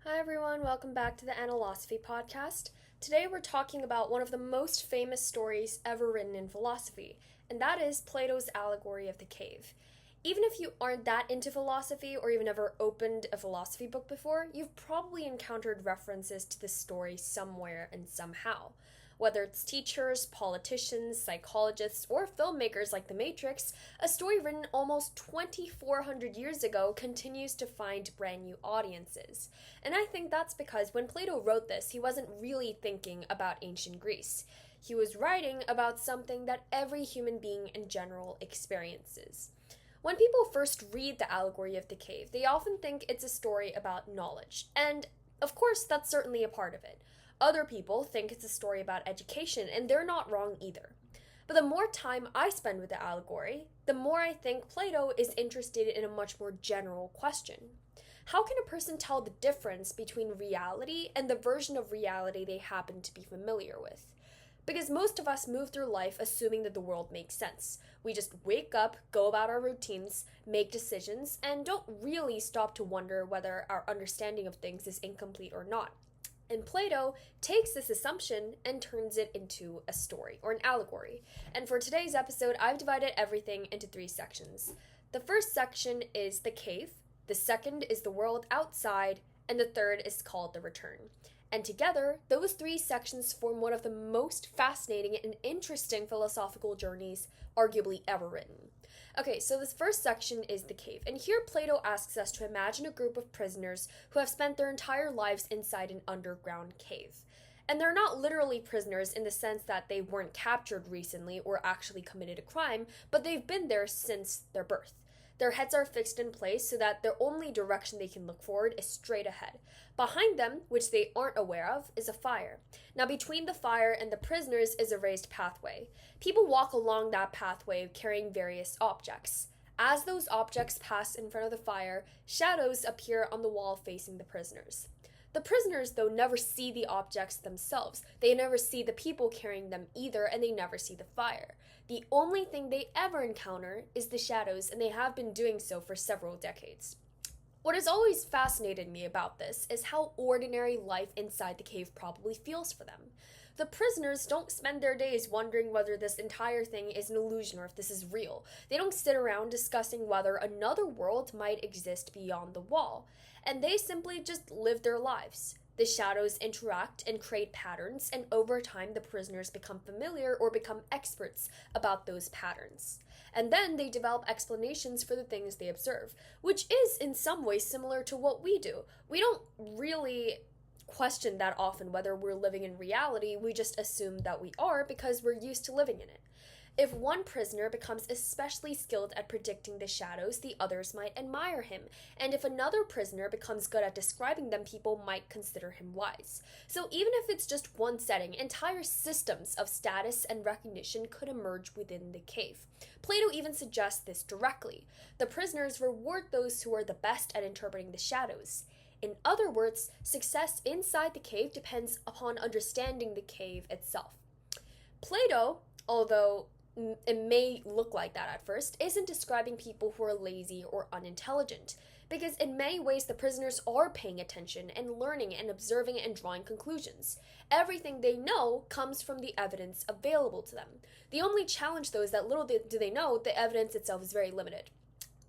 Hi everyone, welcome back to the Anna-losophy Podcast. Today we're talking about one of the most famous stories ever written in philosophy, and that is Plato's Allegory of the Cave. Even if you aren't that into philosophy or you've never opened a philosophy book before, you've probably encountered references to this story somewhere and somehow. Whether it's teachers, politicians, psychologists, or filmmakers like The Matrix, a story written almost 2,400 years ago continues to find brand new audiences. And I think that's because when Plato wrote this, he wasn't really thinking about ancient Greece. He was writing about something that every human being in general experiences. When people first read the Allegory of the Cave, they often think it's a story about knowledge, and of course, that's certainly a part of it. Other people think it's a story about education, and they're not wrong either. But the more time I spend with the allegory, the more I think Plato is interested in a much more general question. How can a person tell the difference between reality and the version of reality they happen to be familiar with? Because most of us move through life assuming that the world makes sense. We just wake up, go about our routines, make decisions, and don't really stop to wonder whether our understanding of things is incomplete or not. And Plato takes this assumption and turns it into a story, or an allegory. And for today's episode, I've divided everything into 3 sections. The first section is the cave, the second is the world outside, and the third is called the return. And together, those 3 sections form one of the most fascinating and interesting philosophical journeys arguably ever written. Okay, so this first section is the cave, and here Plato asks us to imagine a group of prisoners who have spent their entire lives inside an underground cave. And they're not literally prisoners in the sense that they weren't captured recently or actually committed a crime, but they've been there since their birth. Their heads are fixed in place so that the only direction they can look forward is straight ahead. Behind them, which they aren't aware of, is a fire. Now between the fire and the prisoners is a raised pathway. People walk along that pathway carrying various objects. As those objects pass in front of the fire, shadows appear on the wall facing the prisoners. The prisoners, though, never see the objects themselves. They never see the people carrying them either, and they never see the fire. The only thing they ever encounter is the shadows, and they have been doing so for several decades. What has always fascinated me about this is how ordinary life inside the cave probably feels for them. The prisoners don't spend their days wondering whether this entire thing is an illusion or if this is real. They don't sit around discussing whether another world might exist beyond the wall. And they simply just live their lives. The shadows interact and create patterns, and over time the prisoners become familiar or become experts about those patterns. And then they develop explanations for the things they observe, which is in some ways similar to what we do. We don't really question that often whether we're living in reality, we just assume that we are because we're used to living in it. If one prisoner becomes especially skilled at predicting the shadows, the others might admire him. And if another prisoner becomes good at describing them, people might consider him wise. So even if it's just one setting, entire systems of status and recognition could emerge within the cave. Plato even suggests this directly. The prisoners reward those who are the best at interpreting the shadows. In other words, success inside the cave depends upon understanding the cave itself. Plato, although it may look like that at first, isn't describing people who are lazy or unintelligent, because in many ways the prisoners are paying attention and learning and observing and drawing conclusions. Everything they know comes from the evidence available to them. The only challenge, though, is that little do they know, the evidence itself is very limited.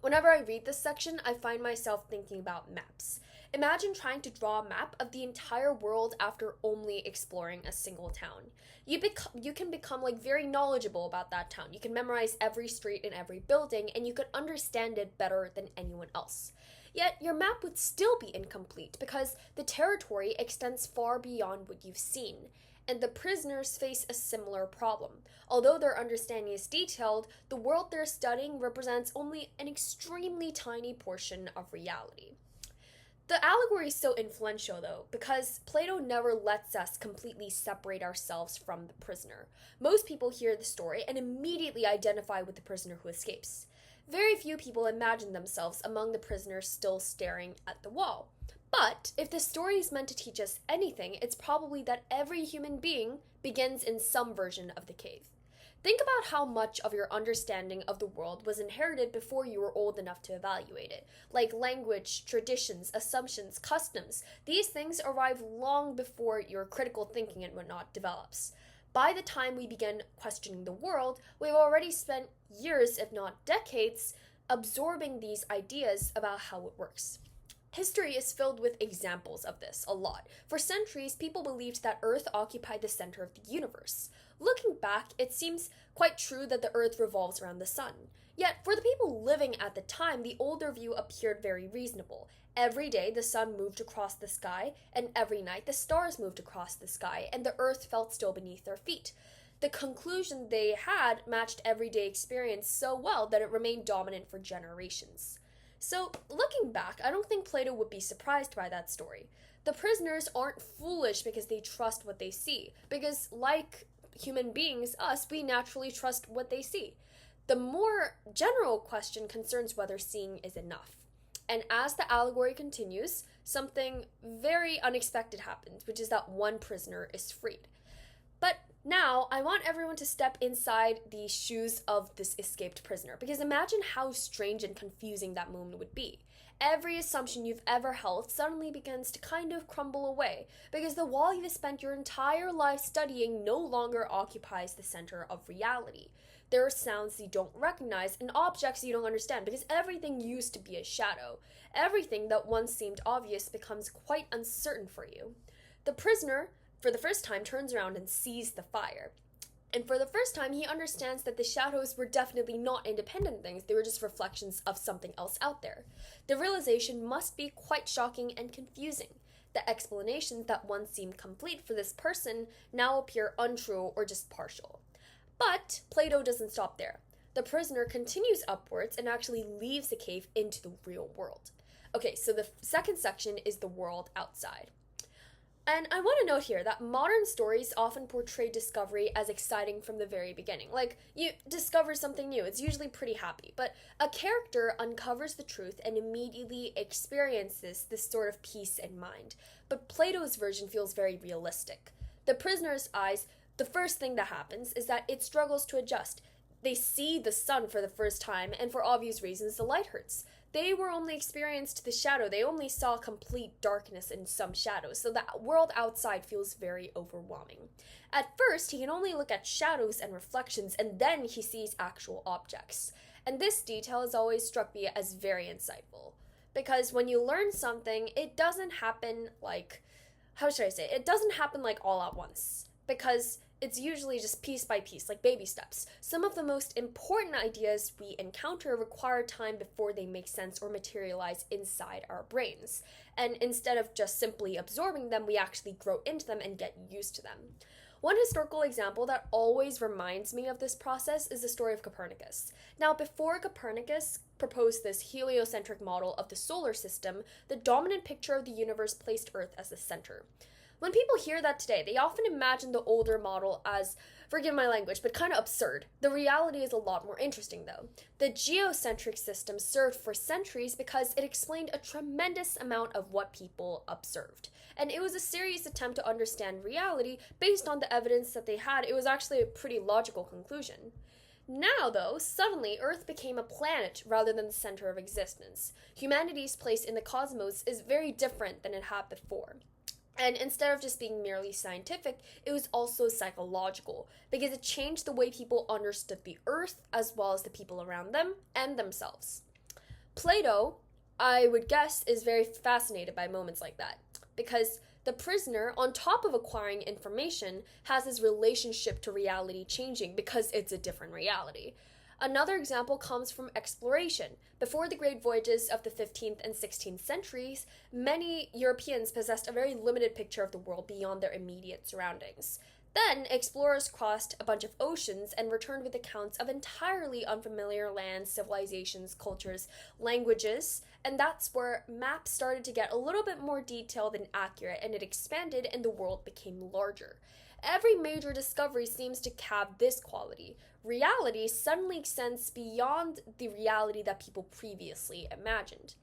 Whenever I read this section, I find myself thinking about maps. Imagine trying to draw a map of the entire world after only exploring a single town. You can become very knowledgeable about that town. You can memorize every street and every building, and you could understand it better than anyone else. Yet your map would still be incomplete because the territory extends far beyond what you've seen. And the prisoners face a similar problem. Although their understanding is detailed, the world they're studying represents only an extremely tiny portion of reality. The allegory is so influential, though, because Plato never lets us completely separate ourselves from the prisoner. Most people hear the story and immediately identify with the prisoner who escapes. Very few people imagine themselves among the prisoners still staring at the wall. But if the story is meant to teach us anything, it's probably that every human being begins in some version of the cave. Think about how much of your understanding of the world was inherited before you were old enough to evaluate it. Like language, traditions, assumptions, customs. These things arrive long before your critical thinking and whatnot develops. By the time we begin questioning the world, we've already spent years, if not decades, absorbing these ideas about how it works. History is filled with examples of this a lot. For centuries, people believed that Earth occupied the center of the universe. Looking back, it seems quite true that the Earth revolves around the sun. Yet, for the people living at the time, the older view appeared very reasonable. Every day, the sun moved across the sky, and every night, the stars moved across the sky, and the Earth felt still beneath their feet. The conclusion they had matched everyday experience so well that it remained dominant for generations. So, looking back, I don't think Plato would be surprised by that story. The prisoners aren't foolish because they trust what they see, because like human beings, us, we naturally trust what they see. The more general question concerns whether seeing is enough. And as the allegory continues, something very unexpected happens, which is that one prisoner is freed. But now, I want everyone to step inside the shoes of this escaped prisoner, because imagine how strange and confusing that moment would be. Every assumption you've ever held suddenly begins to kind of crumble away, because the wall you've spent your entire life studying no longer occupies the center of reality. There are sounds you don't recognize and objects you don't understand, because everything used to be a shadow. Everything that once seemed obvious becomes quite uncertain for you. The prisoner, for the first time, turns around and sees the fire. And for the first time, he understands that the shadows were definitely not independent things, they were just reflections of something else out there. The realization must be quite shocking and confusing. The explanations that once seemed complete for this person now appear untrue or just partial. But Plato doesn't stop there. The prisoner continues upwards and actually leaves the cave into the real world. Okay, so the second section is the world outside. And I want to note here that modern stories often portray discovery as exciting from the very beginning. Like, you discover something new, it's usually pretty happy. But a character uncovers the truth and immediately experiences this sort of peace in mind. But Plato's version feels very realistic. The prisoner's eyes, the first thing that happens is that it struggles to adjust. They see the sun for the first time, and for obvious reasons, the light hurts. They were only experienced the shadow. They only saw complete darkness and some shadows, so the world outside feels very overwhelming. At first, he can only look at shadows and reflections, and then he sees actual objects. And this detail has always struck me as very insightful. Because when you learn something, it doesn't happen it doesn't happen like all at once. Because it's usually just piece by piece, like baby steps. Some of the most important ideas we encounter require time before they make sense or materialize inside our brains. And instead of just simply absorbing them, we actually grow into them and get used to them. One historical example that always reminds me of this process is the story of Copernicus. Now, before Copernicus proposed this heliocentric model of the solar system, the dominant picture of the universe placed Earth as the center. When people hear that today, they often imagine the older model as, forgive my language, but kind of absurd. The reality is a lot more interesting, though. The geocentric system served for centuries because it explained a tremendous amount of what people observed. And it was a serious attempt to understand reality based on the evidence that they had. It was actually a pretty logical conclusion. Now, though, suddenly Earth became a planet rather than the center of existence. Humanity's place in the cosmos is very different than it had before. And instead of just being merely scientific, it was also psychological, because it changed the way people understood the Earth as well as the people around them and themselves. Plato, I would guess, is very fascinated by moments like that, because the prisoner, on top of acquiring information, has his relationship to reality changing because it's a different reality. Another example comes from exploration. Before the great voyages of the 15th and 16th centuries, many Europeans possessed a very limited picture of the world beyond their immediate surroundings. Then, explorers crossed a bunch of oceans and returned with accounts of entirely unfamiliar lands, civilizations, cultures, languages, and that's where maps started to get a little bit more detailed and accurate, and it expanded and the world became larger. Every major discovery seems to have this quality. Reality suddenly extends beyond the reality that people previously imagined.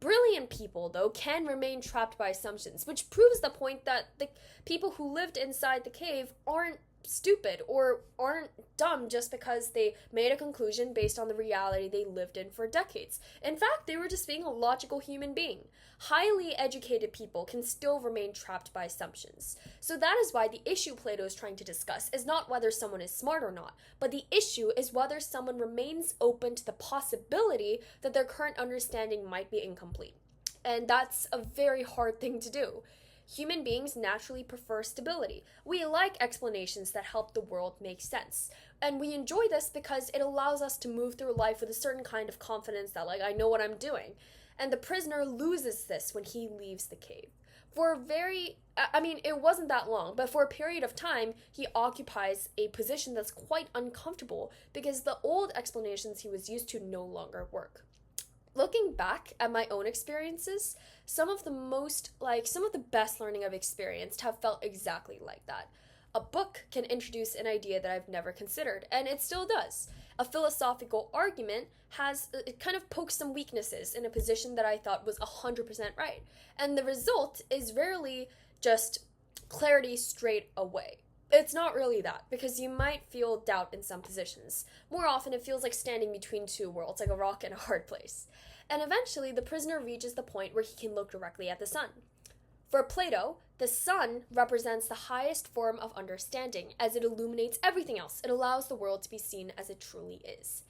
Brilliant people, though, can remain trapped by assumptions, which proves the point that the people who lived inside the cave aren't stupid or aren't dumb just because they made a conclusion based on the reality they lived in for decades. In fact, they were just being a logical human being. Highly educated people can still remain trapped by assumptions. So that is why the issue Plato is trying to discuss is not whether someone is smart or not, but the issue is whether someone remains open to the possibility that their current understanding might be incomplete. And that's a very hard thing to do. Human beings naturally prefer stability. We like explanations that help the world make sense. And we enjoy this because it allows us to move through life with a certain kind of confidence that, I know what I'm doing. And the prisoner loses this when he leaves the cave. It wasn't that long, but for a period of time, he occupies a position that's quite uncomfortable because the old explanations he was used to no longer work. Looking back at my own experiences, some of the best learning I've experienced have felt exactly like that. A book can introduce an idea that I've never considered, and it still does. A philosophical argument it kind of pokes some weaknesses in a position that I thought was 100% right. And the result is rarely just clarity straight away. It's not really that, because you might feel doubt in some positions. More often, it feels like standing between two worlds, like a rock and a hard place. And eventually, the prisoner reaches the point where he can look directly at the sun. For Plato, the sun represents the highest form of understanding, as it illuminates everything else. It allows the world to be seen as it truly is.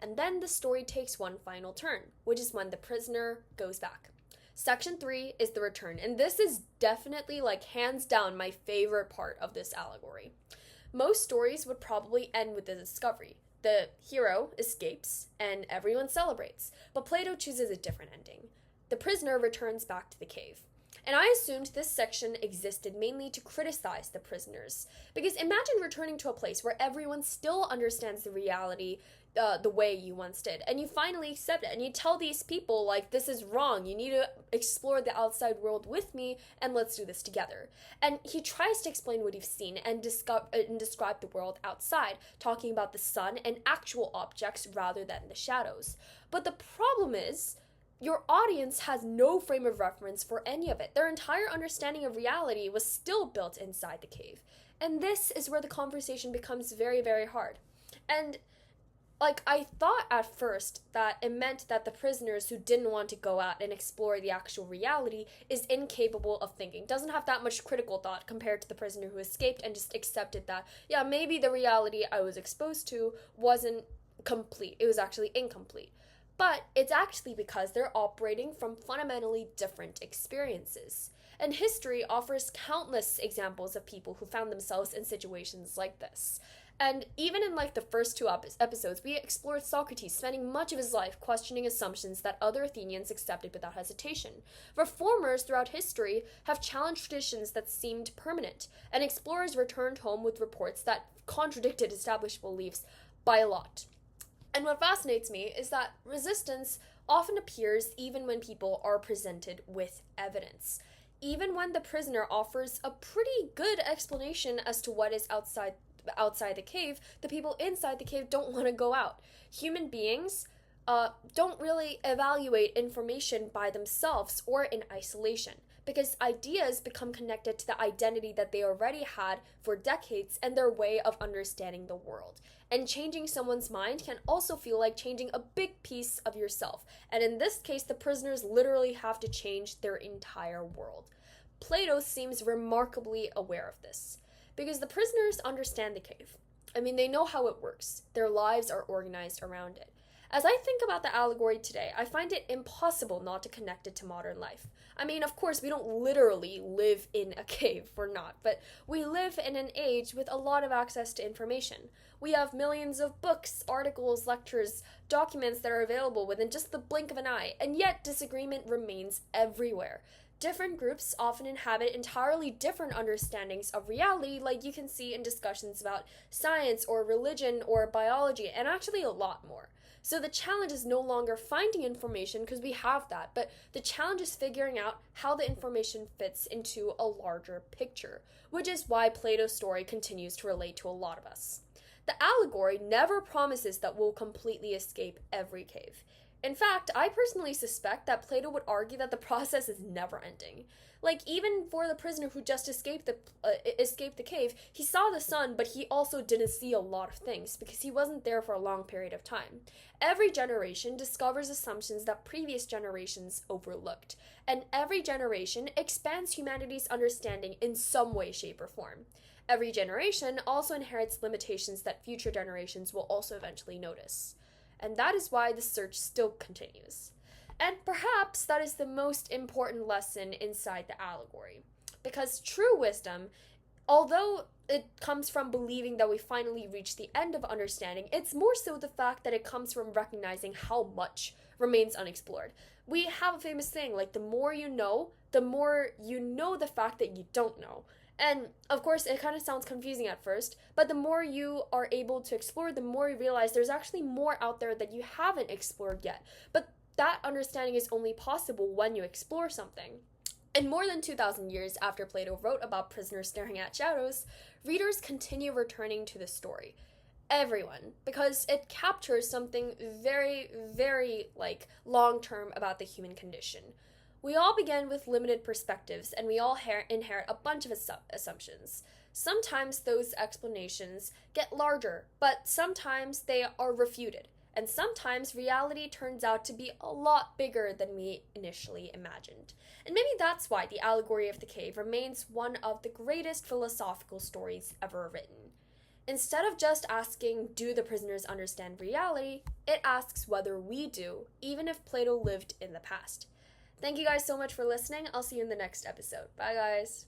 And then the story takes one final turn, which is when the prisoner goes back. Section 3 is the return, and this is definitely, hands down, my favorite part of this allegory. Most stories would probably end with the discovery. The hero escapes, and everyone celebrates, but Plato chooses a different ending. The prisoner returns back to the cave. And I assumed this section existed mainly to criticize the prisoners. Because imagine returning to a place where everyone still understands the reality the way you once did. And you finally accept it. And you tell these people, this is wrong. You need to explore the outside world with me, and let's do this together. And he tries to explain what he's seen and describe the world outside, talking about the sun and actual objects rather than the shadows. But the problem is, your audience has no frame of reference for any of it. Their entire understanding of reality was still built inside the cave. And this is where the conversation becomes very, very hard. And, I thought at first that it meant that the prisoners who didn't want to go out and explore the actual reality is incapable of thinking, doesn't have that much critical thought compared to the prisoner who escaped and just accepted that, maybe the reality I was exposed to wasn't complete. It was actually incomplete. But it's actually because they're operating from fundamentally different experiences. And history offers countless examples of people who found themselves in situations like this. And even in the first two episodes, we explored Socrates spending much of his life questioning assumptions that other Athenians accepted without hesitation. Reformers throughout history have challenged traditions that seemed permanent, and explorers returned home with reports that contradicted established beliefs by a lot. And what fascinates me is that resistance often appears even when people are presented with evidence. Even when the prisoner offers a pretty good explanation as to what is outside the cave, the people inside the cave don't want to go out. Human beings don't really evaluate information by themselves or in isolation, because ideas become connected to the identity that they already had for decades and their way of understanding the world. And changing someone's mind can also feel like changing a big piece of yourself. And in this case, the prisoners literally have to change their entire world. Plato seems remarkably aware of this, because the prisoners understand the cave. They know how it works. Their lives are organized around it. As I think about the allegory today, I find it impossible not to connect it to modern life. Of course, we don't literally live in a cave, we're not, but we live in an age with a lot of access to information. We have millions of books, articles, lectures, documents that are available within just the blink of an eye, and yet disagreement remains everywhere. Different groups often inhabit entirely different understandings of reality, like you can see in discussions about science or religion or biology, and actually a lot more. So the challenge is no longer finding information, because we have that, but the challenge is figuring out how the information fits into a larger picture, which is why Plato's story continues to relate to a lot of us. The allegory never promises that we'll completely escape every cave. In fact, I personally suspect that Plato would argue that the process is never ending. Like, even for the prisoner who just escaped the cave, he saw the sun, but he also didn't see a lot of things because he wasn't there for a long period of time. Every generation discovers assumptions that previous generations overlooked, and every generation expands humanity's understanding in some way, shape, or form. Every generation also inherits limitations that future generations will also eventually notice. And that is why the search still continues. And perhaps that is the most important lesson inside the allegory. Because true wisdom, although it comes from believing that we finally reach the end of understanding, it's more so the fact that it comes from recognizing how much remains unexplored. We have a famous saying, like, the more you know the fact that you don't know. And of course, it kind of sounds confusing at first, but the more you are able to explore, the more you realize there's actually more out there that you haven't explored yet. But that understanding is only possible when you explore something. And more than 2,000 years after Plato wrote about prisoners staring at shadows, readers continue returning to the story. Everyone, because it captures something very, very, long-term about the human condition. We all begin with limited perspectives, and we all inherit a bunch of assumptions. Sometimes those explanations get larger, but sometimes they are refuted. And sometimes reality turns out to be a lot bigger than we initially imagined. And maybe that's why the Allegory of the Cave remains one of the greatest philosophical stories ever written. Instead of just asking, do the prisoners understand reality, it asks whether we do, even if Plato lived in the past. Thank you guys so much for listening. I'll see you in the next episode. Bye, guys.